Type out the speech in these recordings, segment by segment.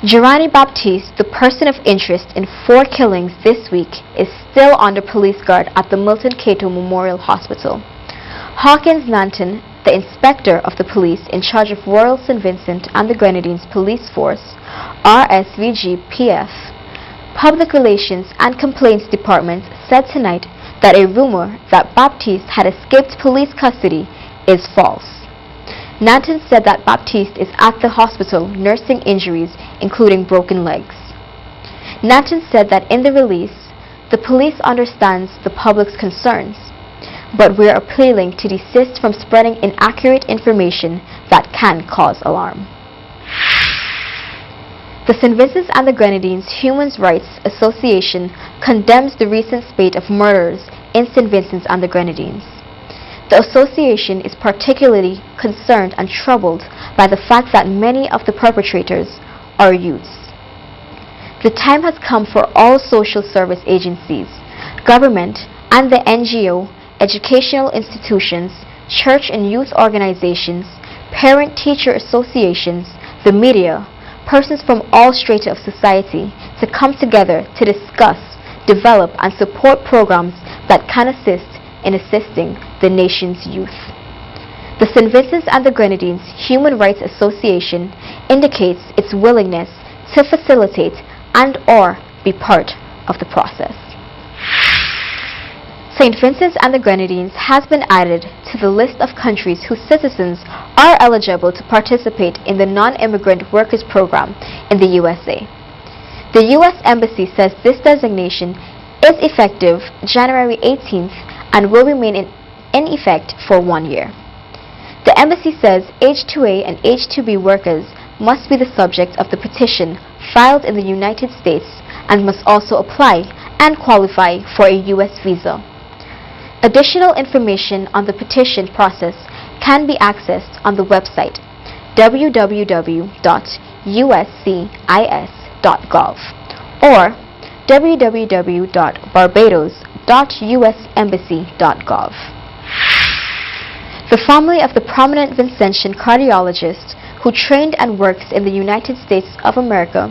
Giovanni Baptiste, the person of interest in 4 killings this week, is still under police guard at the Milton Cato Memorial Hospital. Hawkins Nanton, the inspector of the police in charge of Royal St. Vincent and the Grenadines Police Force, RSVG-PF, Public Relations and Complaints Department, said tonight that a rumor that Baptiste had escaped police custody is false. Nanton said that Baptiste is at the hospital nursing injuries, including broken legs. Nanton said that in the release, the police understands the public's concerns, but we are appealing to desist from spreading inaccurate information that can cause alarm. The St. Vincent and the Grenadines Human Rights Association condemns the recent spate of murders in St. Vincent and the Grenadines. The association is particularly concerned and troubled by the fact that many of the perpetrators are youths. The time has come for all social service agencies, government, and the NGO, educational institutions, church and youth organizations, parent-teacher associations, the media, persons from all strata of society to come together to discuss, develop, and support programs that can assist in assisting the nation's youth. The St. Vincent and the Grenadines Human Rights Association indicates its willingness to facilitate and/or be part of the process. St. Vincent and the Grenadines has been added to the list of countries whose citizens are eligible to participate in the Non-Immigrant Workers Program in the USA. The U.S. Embassy says this designation is effective January 18th and will remain in effect for 1 year. The embassy says H-2A and H-2B workers must be the subject of the petition filed in the United States and must also apply and qualify for a U.S. visa. Additional information on the petition process can be accessed on the website www.uscis.gov or www.barbados.usembassy.gov. The family of the prominent Vincentian cardiologist who trained and works in the United States of America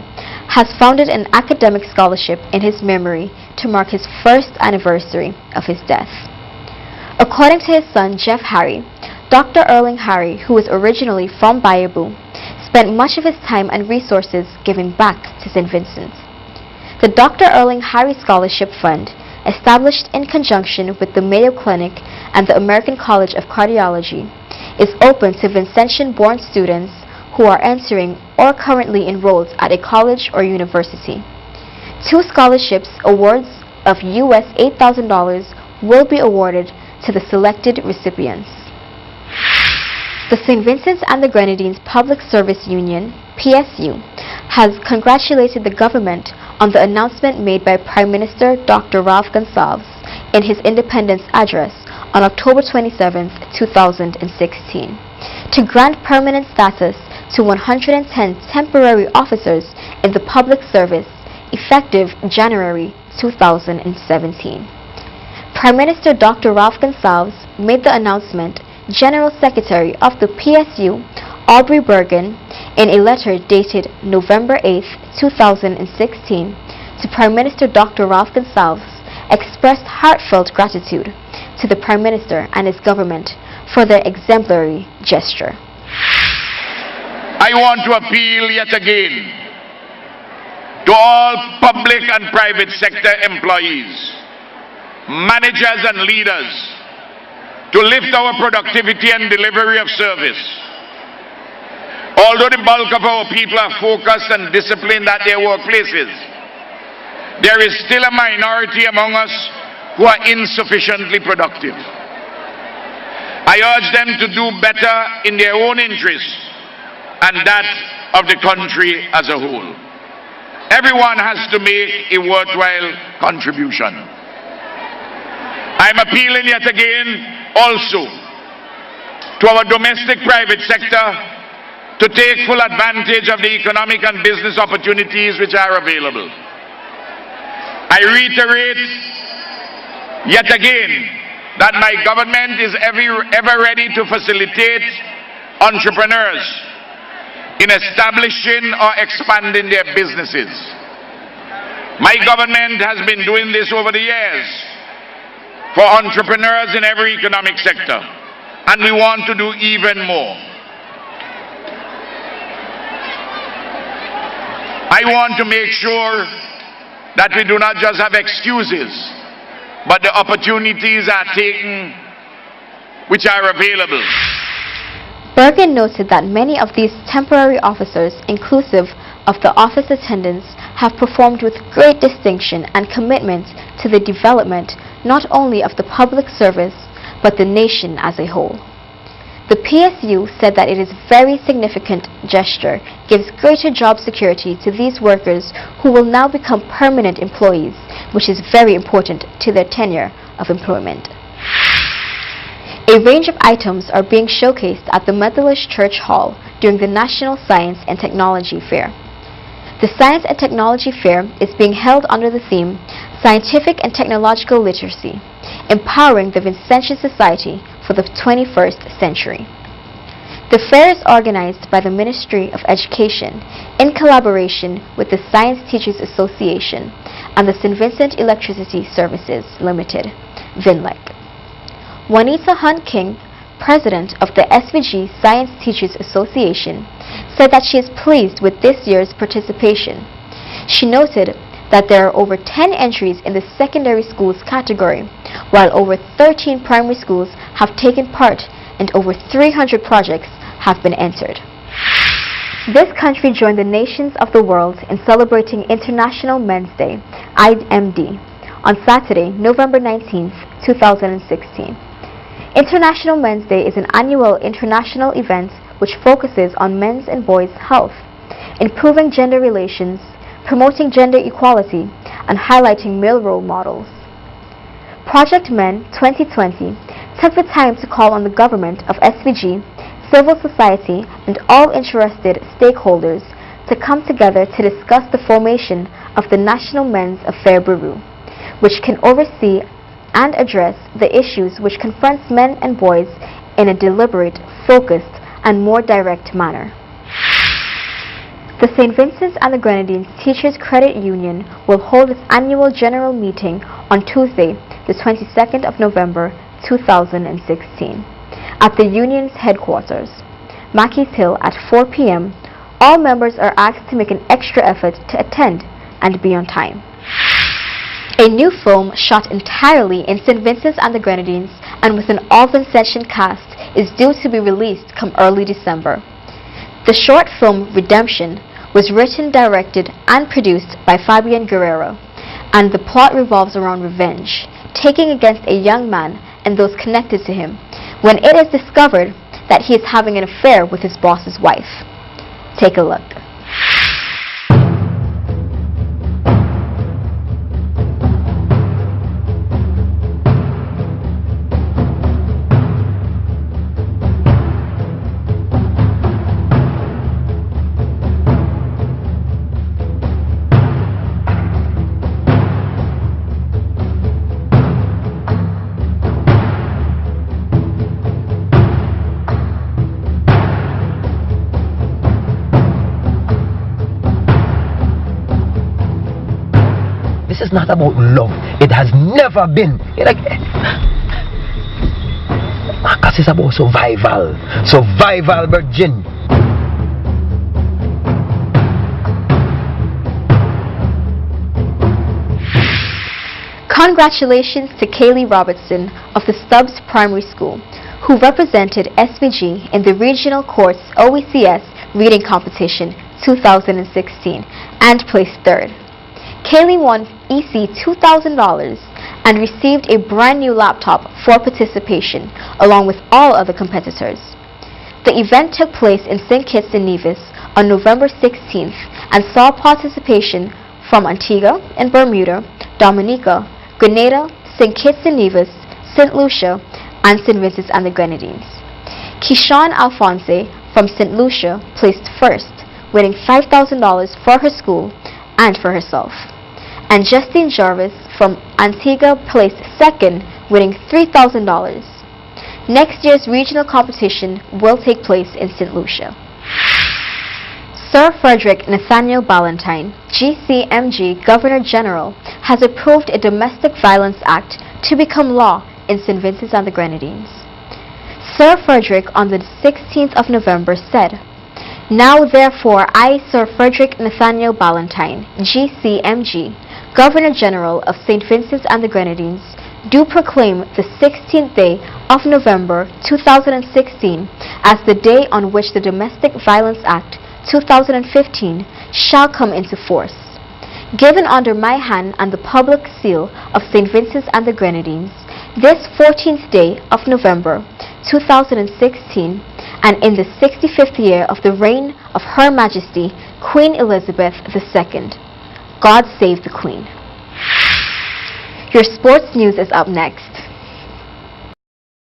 has founded an academic scholarship in his memory to mark his first anniversary of his death. According to his son Jeff Harry, Dr. Erling Harry, who was originally from Bayaboo, spent much of his time and resources giving back to St. Vincent. The Dr. Erling Harry Scholarship Fund, established in conjunction with the Mayo Clinic and the American College of Cardiology, is open to Vincentian-born students who are entering or currently enrolled at a college or university. 2 scholarships awards of US $8,000 will be awarded to the selected recipients. The St. Vincent and the Grenadines Public Service Union, PSU, has congratulated the government on the announcement made by Prime Minister Dr. Ralph Gonsalves in his Independence Address on October 27, 2016, to grant permanent status to 110 temporary officers in the public service effective January 2017. Prime Minister Dr. Ralph Gonsalves made the announcement. General Secretary of the PSU, Aubrey Bergen, in a letter dated November 8, 2016, to Prime Minister Dr. Ralph Gonsalves, expressed heartfelt gratitude to the Prime Minister and his government for their exemplary gesture. I want to appeal yet again to all public and private sector employees, managers and leaders, to lift our productivity and delivery of service. Although the bulk of our people are focused and disciplined at their workplaces, there is still a minority among us who are insufficiently productive. I urge them to do better in their own interests and that of the country as a whole. Everyone has to make a worthwhile contribution. I'm appealing yet again also to our domestic private sector to take full advantage of the economic and business opportunities which are available. I reiterate yet again that my government is ever ready to facilitate entrepreneurs, in establishing or expanding their businesses. My government has been doing this over the years for entrepreneurs in every economic sector, and we want to do even more. I want to make sure that we do not just have excuses, but the opportunities are taken which are available. Bergen noted that many of these temporary officers, inclusive of the office attendants, have performed with great distinction and commitment to the development not only of the public service, but the nation as a whole. The PSU said that it is a very significant gesture, gives greater job security to these workers who will now become permanent employees, which is very important to their tenure of employment. A range of items are being showcased at the Methodist Church Hall during the National Science and Technology Fair. The Science and Technology Fair is being held under the theme Scientific and Technological Literacy, Empowering the Vincentian Society for the 21st Century. The fair is organized by the Ministry of Education in collaboration with the Science Teachers Association and the St. Vincent Electricity Services Limited, VINLEC. Juanita Hunt King, president of the SVG Science Teachers Association, said that she is pleased with this year's participation. She noted that there are over 10 entries in the secondary schools category, while over 13 primary schools have taken part and over 300 projects have been entered. This country joined the nations of the world in celebrating International Men's Day, IMD, on Saturday, November 19, 2016. International Men's Day is an annual international event which focuses on men's and boys' health, improving gender relations, promoting gender equality, and highlighting male role models. Project Men 2020 took the time to call on the government of SVG, civil society, and all interested stakeholders to come together to discuss the formation of the National Men's Affair Bureau, which can oversee and address the issues which confronts men and boys in a deliberate, focused, and more direct manner. The St. Vincent and the Grenadines Teachers Credit Union will hold its annual general meeting on Tuesday, the 22nd of November, 2016, at the union's headquarters, Mackey's Hill, at 4 p.m. All members are asked to make an extra effort to attend and be on time. A new film shot entirely in St. Vincent and the Grenadines and with an all-Vincentian cast is due to be released come early December. The short film Redemption was written, directed, and produced by Fabian Guerrero, and the plot revolves around revenge, taking against a young man and those connected to him, when it is discovered that he is having an affair with his boss's wife. Take a look. This is not about love. It has never been. Because it's about survival. Survival, Virgin. Congratulations to Kaylee Robertson of the Stubbs Primary School, who represented SVG in the Regional Courts OECS Reading Competition 2016 and placed third. Kaylee won EC $2,000 and received a brand new laptop for participation, along with all other competitors. The event took place in St. Kitts and Nevis on November 16th and saw participation from Antigua and Bermuda, Dominica, Grenada, St. Kitts and Nevis, St. Lucia, and St. Vincent and the Grenadines. Keyshawn Alphonse from St. Lucia placed first, winning $5,000 for her school and for herself. And Justine Jarvis from Antigua placed second, winning $3,000. Next year's regional competition will take place in St. Lucia. Sir Frederick Nathaniel Ballantyne, GCMG Governor General, has approved a Domestic Violence Act to become law in St. Vincent and the Grenadines. Sir Frederick on the 16th of November said, "Now therefore I, Sir Frederick Nathaniel Ballantyne, GCMG, Governor General of St. Vincent and the Grenadines, do proclaim the 16th day of November 2016 as the day on which the Domestic Violence Act 2015 shall come into force. Given under my hand and the public seal of St. Vincent and the Grenadines, this 14th day of November 2016, and in the 65th year of the reign of Her Majesty Queen Elizabeth II. God save the Queen." Your sports news is up next.